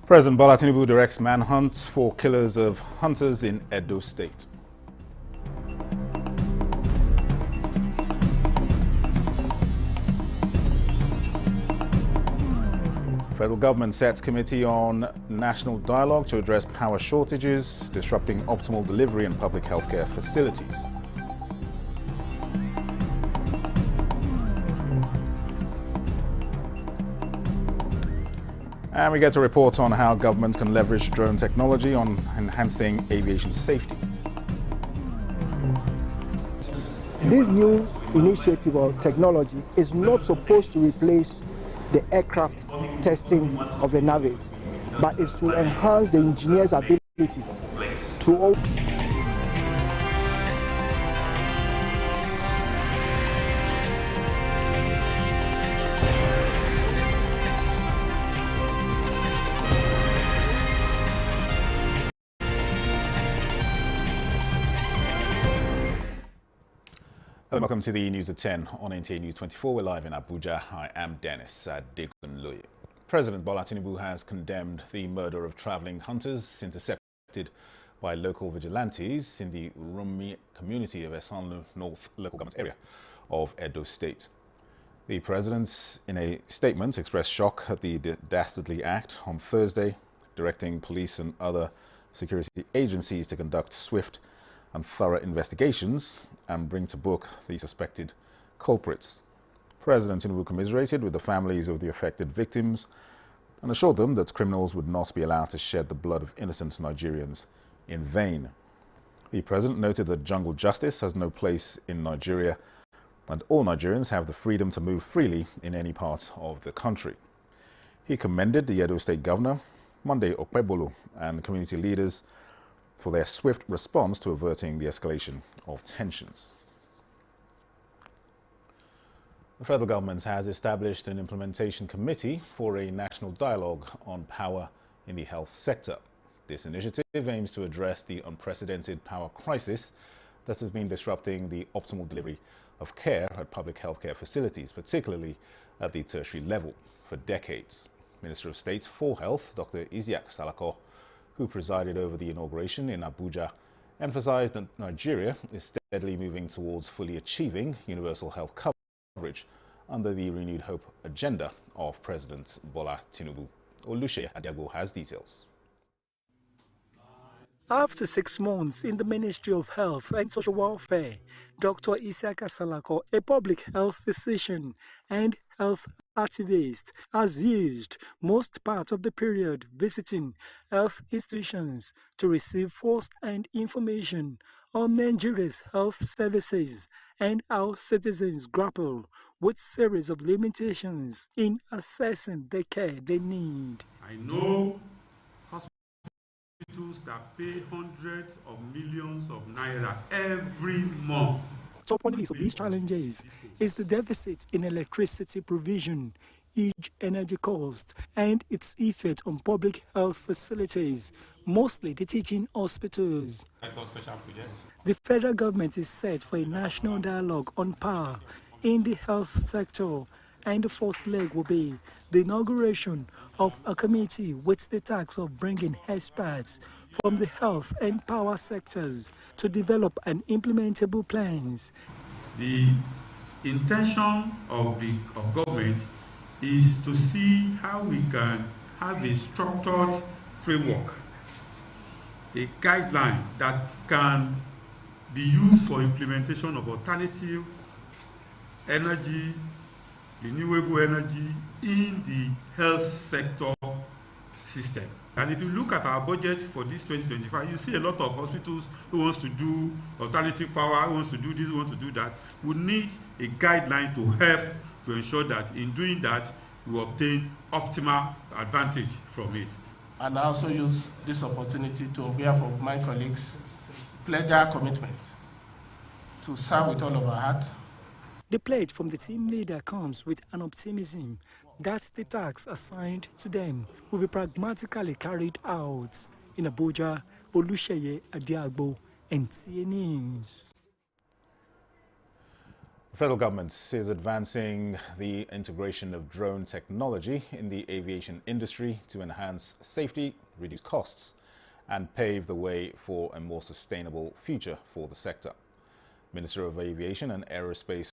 President Bola Tinubu directs manhunts for killers of hunters in Edo State. Federal government sets committee on national dialogue to address power shortages, disrupting optimal delivery in public healthcare facilities. And we get to report on how governments can leverage drone technology on enhancing aviation safety. This new initiative or technology is not supposed to replace the aircraft testing of the navies, but is to enhance the engineer's ability to Welcome to the News at 10 on NTA News 24. We're live in Abuja. I am Dennis Adekunloye. President Bola Tinubu has condemned the murder of traveling hunters intercepted by local vigilantes in the Rumi community of Esan North local government area of Edo State. The president, in a statement, expressed shock at the dastardly act on Thursday, directing police and other security agencies to conduct swift and thorough investigations and bring to book the suspected culprits. President Tinubu commiserated with the families of the affected victims and assured them that criminals would not be allowed to shed the blood of innocent Nigerians in vain. The president noted that jungle justice has no place in Nigeria and all Nigerians have the freedom to move freely in any part of the country. He commended the Edo State Governor, Monday Okpebholo, and community leaders for their swift response to averting the escalation of tensions. The federal government has established an implementation committee for a national dialogue on power in the health sector. This initiative aims to address the unprecedented power crisis that has been disrupting the optimal delivery of care at public healthcare facilities, particularly at the tertiary level, for decades. Minister of State for Health, Dr. Isiaq Salako, who presided over the inauguration in Abuja, emphasized that Nigeria is steadily moving towards fully achieving universal health coverage under the renewed hope agenda of President Bola Tinubu. Oluseye Adiago has details. After 6 months in the Ministry of Health and Social Welfare, Dr. Isiaq Salako, a public health physician and health activist, has used most part of the period visiting health institutions to receive first-hand information on Nigeria's health services and how citizens grapple with series of limitations in accessing the care they need. I know hospitals that pay hundreds of millions of naira every month. Top on the list of these challenges is the deficit in electricity provision, huge energy cost, and its effect on public health facilities, mostly the teaching hospitals. The federal government is set for a national dialogue on power in the health sector, and the first leg will be the inauguration of a committee with the task of bringing experts from the health and power sectors to develop an implementable plans. The intention of government is to see how we can have a structured framework, a guideline that can be used for implementation of alternative energy, renewable energy in the health sector system. And if you look at our budget for this 2025, you see a lot of hospitals who wants to do alternative power, who wants to do this, who wants to do that. We need a guideline to help to ensure that in doing that, we obtain optimal advantage from it. And I also use this opportunity to, on behalf of my colleagues, pledge our commitment to serve with all of our heart. The pledge from the team leader comes with an optimism that the tasks assigned to them will be pragmatically carried out. In Abuja, Oluseye Adiago, NTA News. The federal government is advancing the integration of drone technology in the aviation industry to enhance safety, reduce costs, and pave the way for a more sustainable future for the sector. Minister of Aviation and Aerospace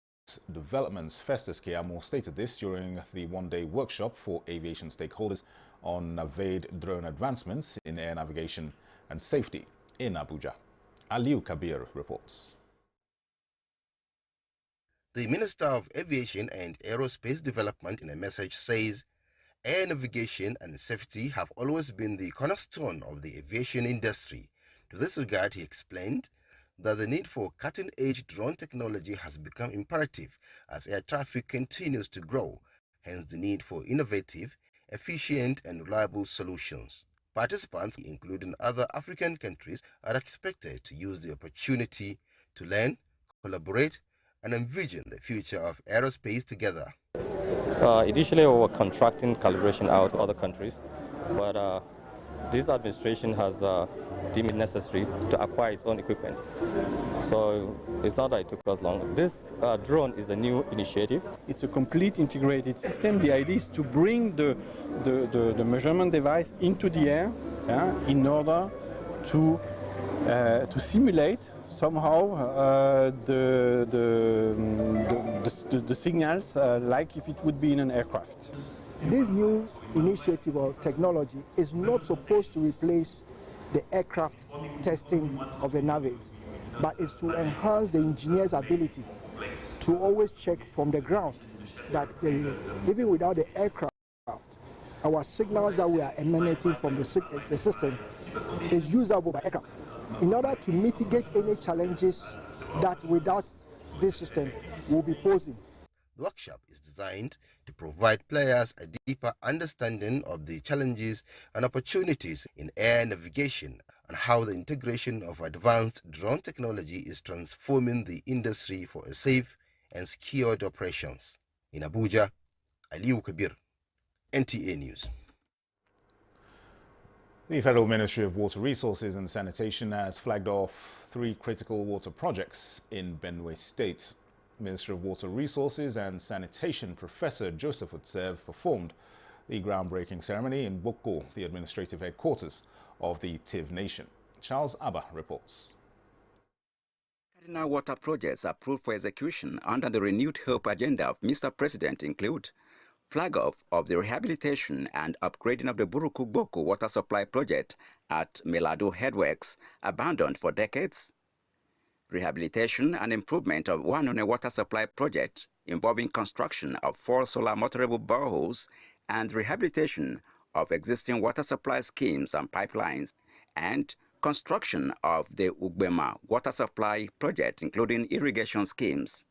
Developments Festus Keyamo stated this during the one-day workshop for aviation stakeholders on NAVAID drone advancements in air navigation and safety in Abuja. Aliu Kabir reports. The Minister of Aviation and Aerospace Development in a message says air navigation and safety have always been the cornerstone of the aviation industry. To this regard, he explained that the need for cutting-edge drone technology has become imperative as air traffic continues to grow, hence the need for innovative, efficient and reliable solutions. Participants, including other African countries, are expected to use the opportunity to learn, collaborate and envision the future of aerospace together. Initially, we were contracting calibration out to other countries, but this administration has deemed it necessary to acquire its own equipment. So it's not that it took us long. This drone is a new initiative. It's a complete integrated system. The idea is to bring the measurement device into the air in order to simulate somehow the signals like if it would be in an aircraft. This new initiative or technology is not supposed to replace the aircraft testing of the NAVAID, but is to enhance the engineer's ability to always check from the ground that even without the aircraft, our signals that we are emanating from the system is usable by aircraft in order to mitigate any challenges that without this system will be posing. The workshop is designed to provide players a deeper understanding of the challenges and opportunities in air navigation and how the integration of advanced drone technology is transforming the industry for a safe and secured operations. In Abuja, Aliu Kabir, NTA News. The Federal Ministry of Water Resources and Sanitation has flagged off 3 critical water projects in Benue State. Minister of Water Resources and Sanitation Professor Joseph Otsev performed the groundbreaking ceremony in Boko, the administrative headquarters of the Tiv Nation. Charles Abba reports. Cardinal water projects approved for execution under the renewed hope agenda of Mr. President include flag-off of the rehabilitation and upgrading of the Burukuk Boko water supply project at Melado Headworks, abandoned for decades, rehabilitation and improvement of Wanone water supply project involving construction of 4 solar motorable boreholes and rehabilitation of existing water supply schemes and pipelines, and construction of the Ugbema water supply project, including irrigation schemes.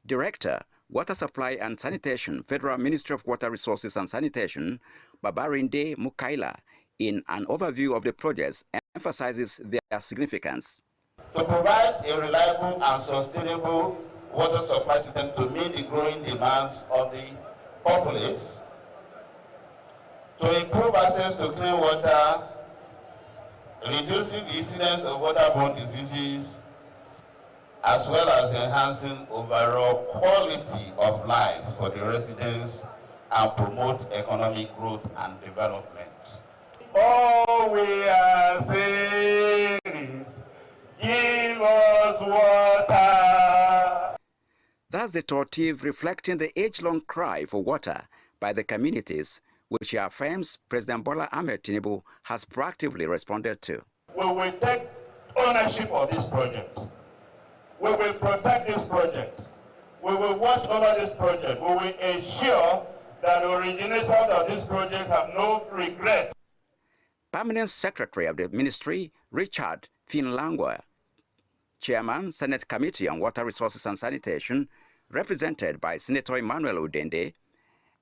Director, Water Supply and Sanitation, Federal Ministry of Water Resources and Sanitation, Babarinde Mukaila, in an overview of the projects, emphasizes their significance. To provide a reliable and sustainable water supply system to meet the growing demands of the populace, to improve access to clean water, reducing the incidence of waterborne diseases, as well as enhancing overall quality of life for the residents and promote economic growth and development. All we are saying is, give us water. That's the tortive reflecting the age-long cry for water by the communities, which he affirms President Bola Ahmed Tinubu has proactively responded to. We will take ownership of this project. We will protect this project. We will watch over this project. We will ensure that the originators of this project have no regrets. Permanent Secretary of the Ministry, Richard Finlangwa, Chairman, Senate Committee on Water Resources and Sanitation, represented by Senator Emmanuel Udende,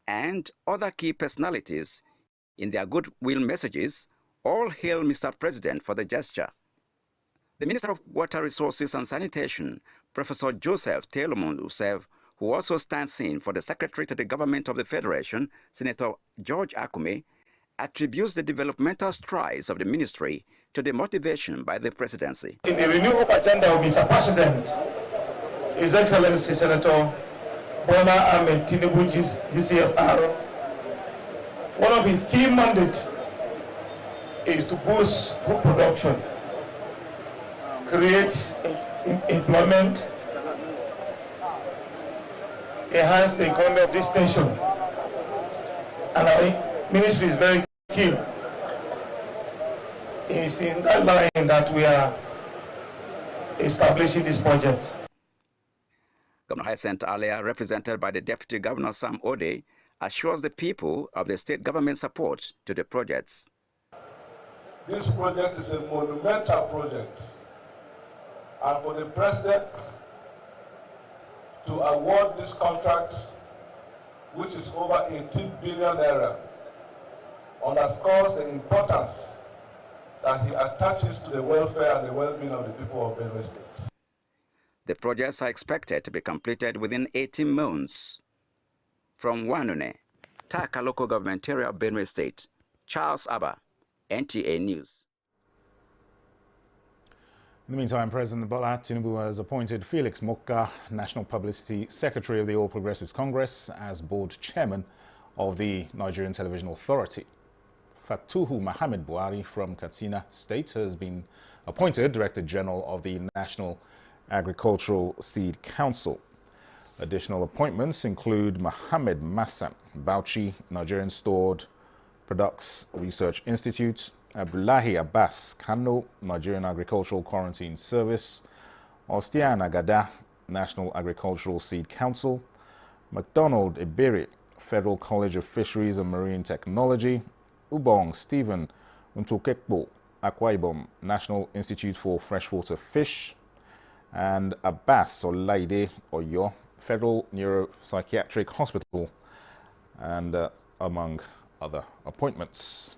and other key personalities, in their goodwill messages, all hail Mr. President for the gesture. The Minister of Water Resources and Sanitation, Professor Joseph Telomon Otsev, who also stands in for the Secretary to the Government of the Federation, Senator George Akume, attributes the developmental strides of the ministry to the motivation by the presidency. In the Renew Hope agenda of Mr. President, His Excellency Senator Bola Ahmed Tinubu GCFR, one of his key mandates is to boost food production, create employment, enhance the economy of this nation. And our ministry is very keen. It's in that line that we are establishing this project. Governor Hyacinth Alia, represented by the Deputy Governor Sam Ode, assures the people of the state government support to the projects. This project is a monumental project, and for the President to award this contract, which is over 18 billion naira, underscores the importance that he attaches to the welfare and the well-being of the people of Benue State. The projects are expected to be completed within 18 months. From Wanune, Taka Local Government Area of Benue State, Charles Abba, NTA News. In the meantime, President Bola Tinubu has appointed Felix Mokka, National Publicity Secretary of the All Progressives Congress, as board chairman of the Nigerian Television Authority. Fatuhu Mohammed Buhari from Katsina State has been appointed Director General of the National Agricultural Seed Council. Additional appointments include Mohammed Massan, Bauchi Nigerian Stored Products Research Institute, Abdullahi Abbas, Kano Nigerian Agricultural Quarantine Service, Ostian Agada, National Agricultural Seed Council, McDonald Iberi, Federal College of Fisheries and Marine Technology, Ubong Stephen Untokekbo, Akwa Ibom, National Institute for Freshwater Fish, and Abbas Olaide Oyo, Federal Neuropsychiatric Hospital, and among other appointments.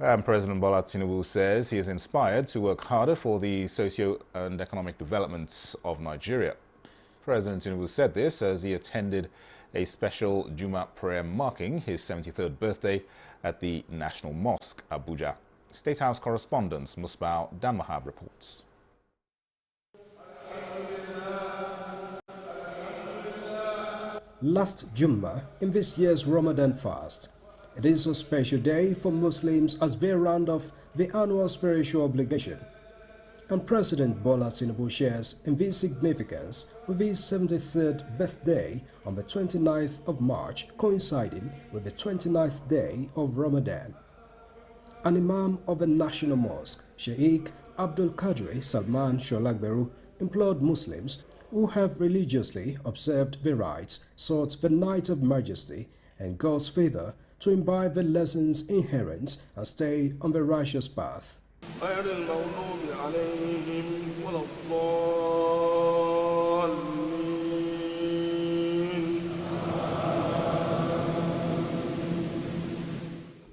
And President Bola Tinubu says he is inspired to work harder for the socio and economic development of Nigeria. President Tinubu said this as he attended a special Juma prayer marking his 73rd birthday at the National Mosque, Abuja. State House correspondent Musbao Danmahab reports. Last Jummah in this year's Ramadan fast, it is a special day for Muslims as they round off the annual spiritual obligation. And President Bola Tinubu shares in this significance with his 73rd birthday on the 29th of March, coinciding with the 29th day of Ramadan. An imam of the National Mosque, Sheikh Abdul Qadri Salman Sholagberu, implored Muslims who have religiously observed the rites, sought the night of majesty and God's favor to imbibe the lessons inherent and stay on the righteous path.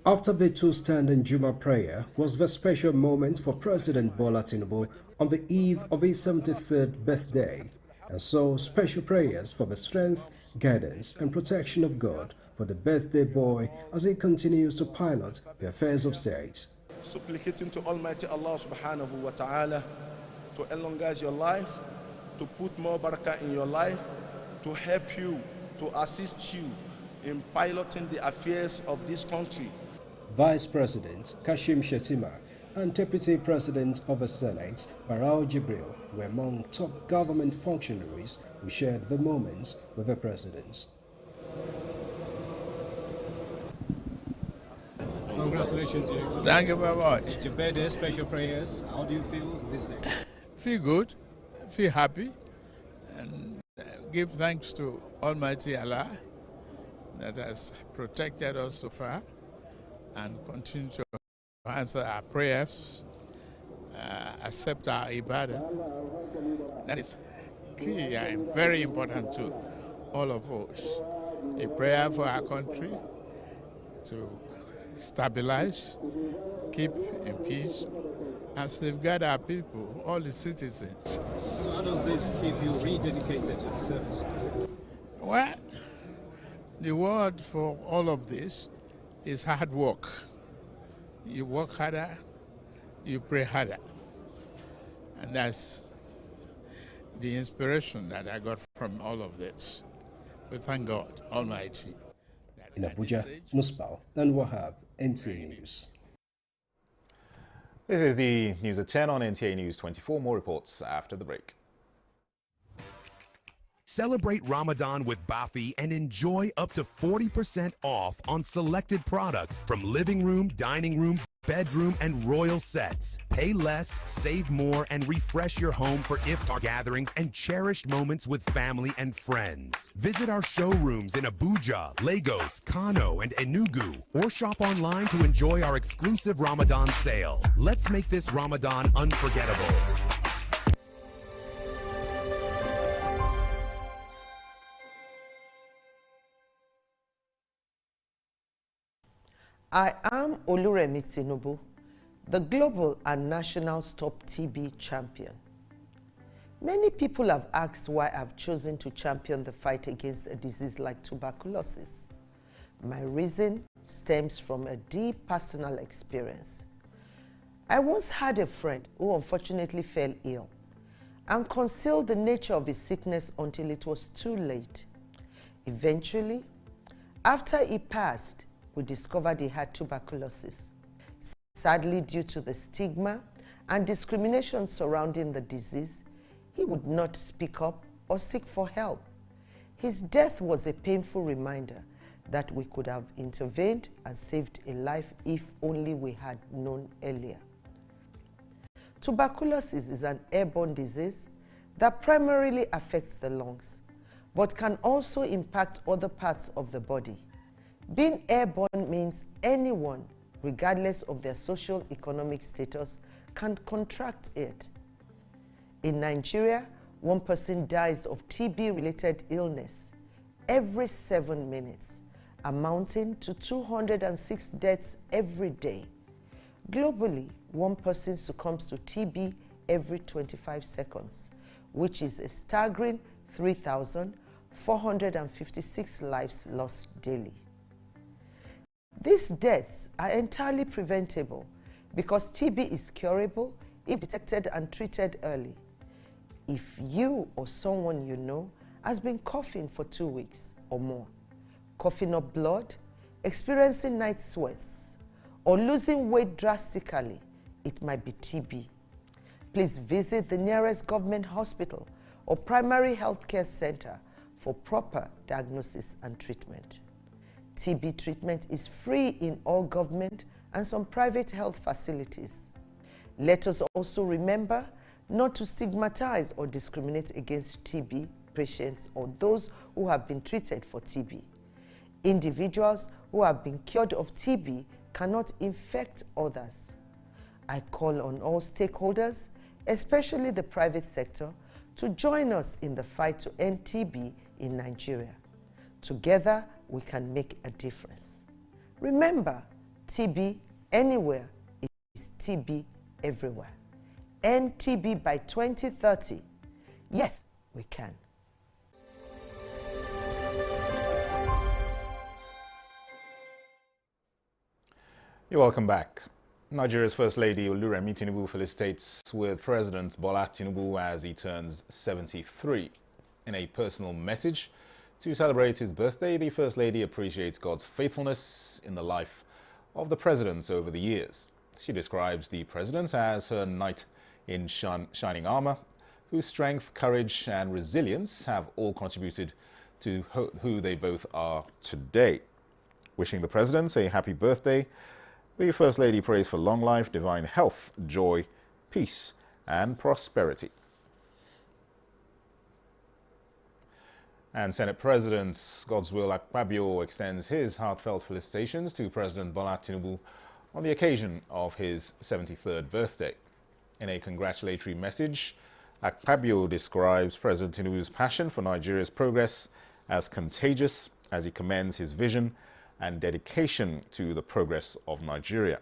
After the two-standing Juma prayer was the special moment for President Bola Tinubu on the eve of his 73rd birthday, and so special prayers for the strength, guidance and protection of God for the birthday boy as he continues to pilot the affairs of state. Supplicating to Almighty Allah subhanahu wa ta'ala to elongate your life, to put more barakah in your life, to help you, to assist you in piloting the affairs of this country. Vice President Kashim Shettima and Deputy President of the Senate, Barao Jibril, were among top government functionaries who shared the moments with the president. Congratulations, Your Excellency. Thank you very much. It's your birthday, special prayers. How do you feel this day? Feel good, feel happy, and give thanks to Almighty Allah that has protected us so far and continue to answer our prayers, accept our ibadah. That is key and very important to all of us. A prayer for our country to stabilize, keep in peace, and safeguard our people, all the citizens. How does this keep you rededicated to the service? Well, the word for all of this is hard work. You work harder, you pray harder. And that's the inspiration that I got from all of this. But thank God Almighty. In Abuja, Musbao and Wahab, NTA News. This is the News at 10 on NTA News 24. More reports after the break. Celebrate Ramadan with Bafi and enjoy up to 40% off on selected products from living room, dining room, bedroom, and royal sets. Pay less, save more, and refresh your home for iftar gatherings and cherished moments with family and friends. Visit our showrooms in Abuja, Lagos, Kano, and Enugu, or shop online to enjoy our exclusive Ramadan sale. Let's make this Ramadan unforgettable. I am Oluremi Tinubu, the global and national Stop TB champion. Many people have asked why I've chosen to champion the fight against a disease like tuberculosis. My reason stems from a deep personal experience. I once had a friend who unfortunately fell ill and concealed the nature of his sickness until it was too late. Eventually, after he passed, we discovered he had tuberculosis. Sadly, due to the stigma and discrimination surrounding the disease, he would not speak up or seek for help. His death was a painful reminder that we could have intervened and saved a life if only we had known earlier. Tuberculosis is an airborne disease that primarily affects the lungs, but can also impact other parts of the body. Being airborne means anyone, regardless of their social economic status, can contract it. In Nigeria, one person dies of TB-related illness every 7 minutes, amounting to 206 deaths every day. Globally, one person succumbs to TB every 25 seconds, which is a staggering 3,456 lives lost daily. These deaths are entirely preventable because TB is curable if detected and treated early. If you or someone you know has been coughing for 2 weeks or more, coughing up blood, experiencing night sweats, or losing weight drastically, it might be TB. Please visit the nearest government hospital or primary healthcare center for proper diagnosis and treatment. TB treatment is free in all government and some private health facilities. Let us also remember not to stigmatize or discriminate against TB patients or those who have been treated for TB. Individuals who have been cured of TB cannot infect others. I call on all stakeholders, especially the private sector, to join us in the fight to end TB in Nigeria. Together, we can make a difference. Remember, TB anywhere is TB everywhere. End TB by 2030. Yes, we can. You're welcome back. Nigeria's First Lady Oluremi Tinubu felicitates with President Bola Tinubu as he turns 73. In a personal message to celebrate his birthday, the First Lady appreciates God's faithfulness in the life of the presidents over the years. She describes the presidents as her knight in shining armor, whose strength, courage and resilience have all contributed to who they both are today. Wishing the presidents a happy birthday, the First Lady prays for long life, divine health, joy, peace and prosperity. And Senate President Godswill Akpabio extends his heartfelt felicitations to President Bola Tinubu on the occasion of his 73rd birthday. In a congratulatory message, Akpabio describes President Tinubu's passion for Nigeria's progress as contagious as he commends his vision and dedication to the progress of Nigeria.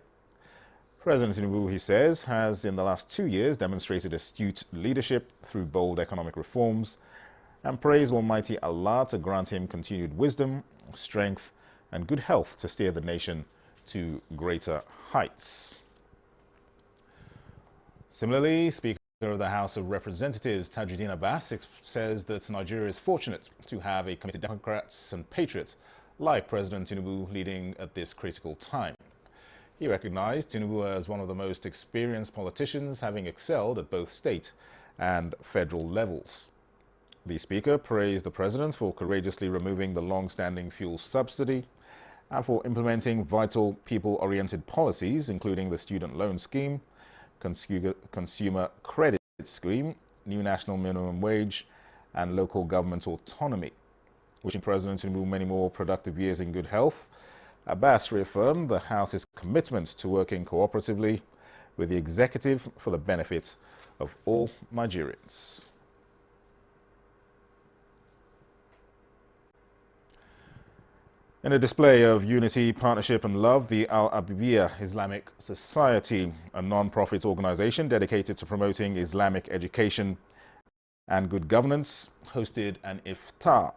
President Tinubu, he says, has in the last 2 years demonstrated astute leadership through bold economic reforms and prays Almighty Allah to grant him continued wisdom, strength and good health to steer the nation to greater heights. Similarly, Speaker of the House of Representatives, Tajuddin Abbas, says that Nigeria is fortunate to have a committed Democrats and patriots like President Tinubu leading at this critical time. He recognized Tinubu as one of the most experienced politicians, having excelled at both state and federal levels. The Speaker praised the President for courageously removing the long-standing fuel subsidy and for implementing vital people-oriented policies, including the student loan scheme, consumer credit scheme, new national minimum wage, and local government autonomy. Wishing President Tinubu many more productive years in good health, Abbas reaffirmed the House's commitment to working cooperatively with the executive for the benefit of all Nigerians. In a display of unity, partnership and love, the Al-Habibiyya Islamic Society, a non-profit organization dedicated to promoting Islamic education and good governance, hosted an iftar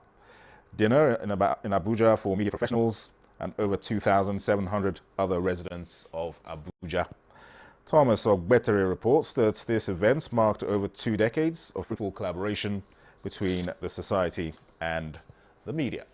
dinner in Abuja for media professionals and over 2,700 other residents of Abuja. Thomas Ogbetere reports that this event marked over 2 decades of fruitful collaboration between the society and the media.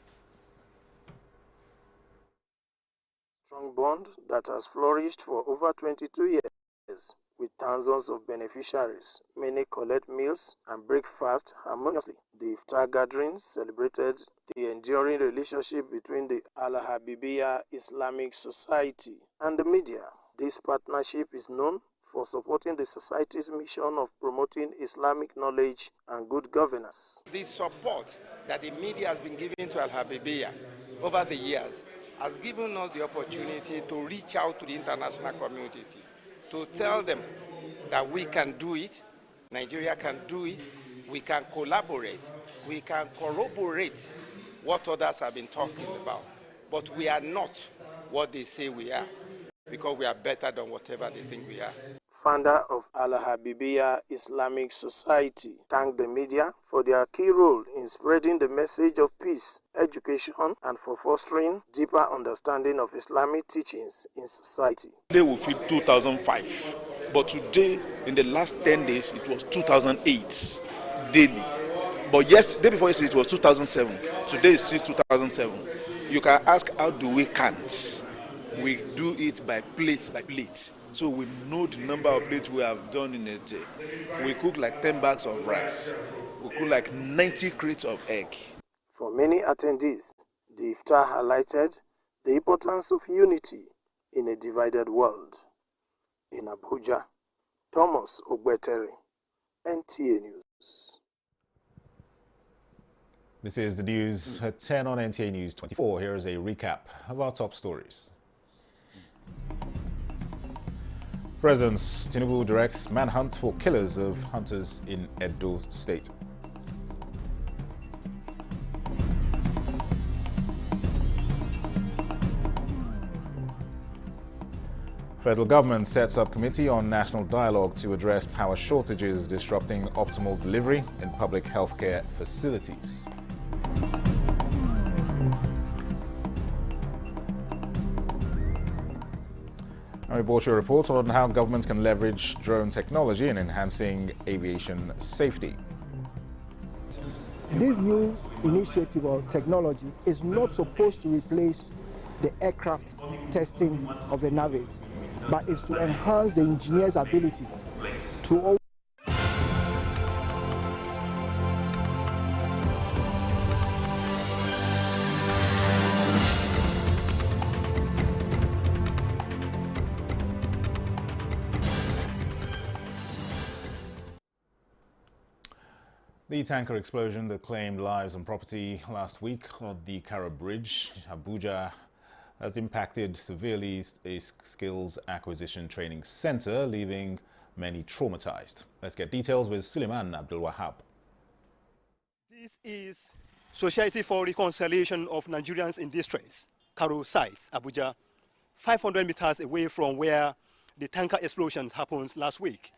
Strong bond that has flourished for over 22 years with thousands of beneficiaries. Many collect meals and breakfast harmoniously. The iftar gatherings celebrated the enduring relationship between the Al-Habibiyya Islamic Society and the media. This partnership is known for supporting the society's mission of promoting Islamic knowledge and good governance. The support that the media has been giving to Al-Habibiyya over the years has given us the opportunity to reach out to the international community, to tell them that we can do it, Nigeria can do it, we can collaborate, we can corroborate what others have been talking about. But we are not what they say we are, because we are better than whatever they think we are. Founder of Al-Habibiyya Islamic Society thanked the media for their key role in spreading the message of peace, education, and for fostering deeper understanding of Islamic teachings in society. Today we feel 2005, but today, in the last 10 days, it was 2008 daily. But yes, day before yesterday, it was 2007. Today is still 2007. You can ask, how do we count? We do it by plate by plate. So we know the number of plates we have done in a day. We cook like 10 bags of rice. We cook like 90 crates of egg. For many attendees, the iftar highlighted the importance of unity in a divided world. In Abuja, Thomas Ogbetere, NTA News. This is the news at 10 on NTA News 24. Here is a recap of our top stories. President Tinubu directs manhunt for killers of hunters in Edo State. Federal government sets up committee on national dialogue to address power shortages disrupting optimal delivery in public healthcare facilities. We brought you a report on how government can leverage drone technology in enhancing aviation safety. This new initiative or technology is not supposed to replace the aircraft testing of the navies, but is to enhance the engineer's ability to The tanker explosion that claimed lives and property last week on the Kara Bridge, Abuja, has impacted severely a skills acquisition training center, leaving many traumatized. Let's get details with Suleiman Abdul Wahab. This is Society for Reconciliation of Nigerians in Distress, Karo site, Abuja, 500 meters away from where the tanker explosion happened last week.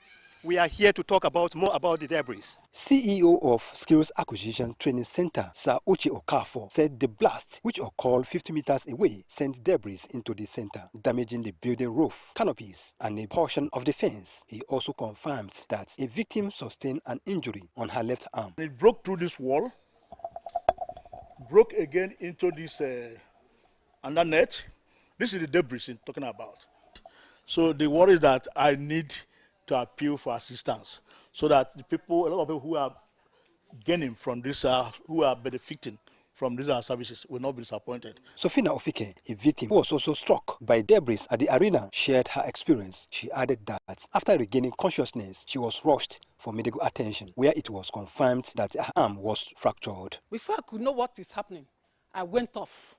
we are here to talk more about the debris. CEO of Skills Acquisition Training Center, Sir Uche Okafor, said the blast, which occurred 50 meters away, sent debris into the center, damaging the building roof, canopies, and a portion of the fence. He also confirmed that a victim sustained an injury on her left arm. It broke through this wall, broke again into this under net. This is the debris I'm talking about. So the worry is that I need to appeal for assistance so that the people, a lot of people who are gaining from this, who are benefiting from these services will not be disappointed. Sofina Ofike, a victim who was also struck by debris at the arena, shared her experience. She added that after regaining consciousness, she was rushed for medical attention, where it was confirmed that her arm was fractured. Before I could know what is happening, I went off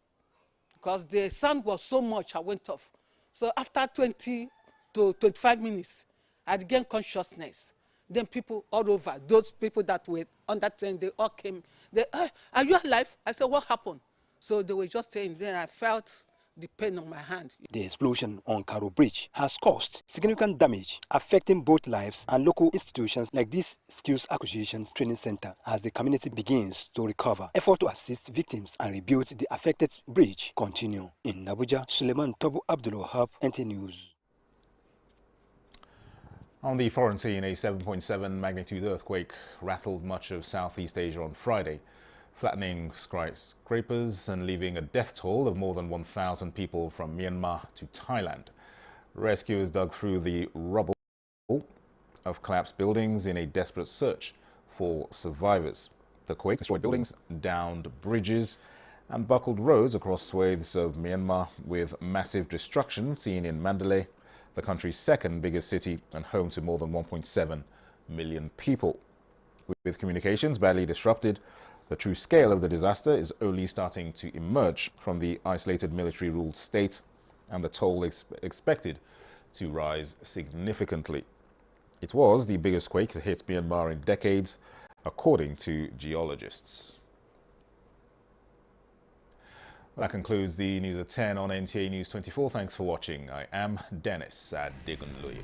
because the sound was so much, I went off. So after 20 to 25 minutes, I regained consciousness. Then people all over, those people that were on that train, they all came. They, are you alive? I said, what happened? So they were just saying, then I felt the pain on my hand. The explosion on Karo Bridge has caused significant damage, affecting both lives and local institutions like this Skills Acquisitions Training Center as the community begins to recover. Effort to assist victims and rebuild the affected bridge continue. In Abuja, Suleiman Tobu Abdulwahab, NT News. On the foreign scene, a 7.7 magnitude earthquake rattled much of Southeast Asia on Friday, flattening skyscrapers and leaving a death toll of more than 1,000 people from Myanmar to Thailand. Rescuers dug through the rubble of collapsed buildings in a desperate search for survivors. The quake destroyed buildings, downed bridges, and buckled roads across swathes of Myanmar, with massive destruction seen in Mandalay, the country's second biggest city and home to more than 1.7 million people. With communications badly disrupted, the true scale of the disaster is only starting to emerge from the isolated military-ruled state, and the toll is expected to rise significantly. It was the biggest quake to hit Myanmar in decades, according to geologists. That concludes the News at 10 on NTA News 24. Thanks for watching. I am Dennis Adigunloye.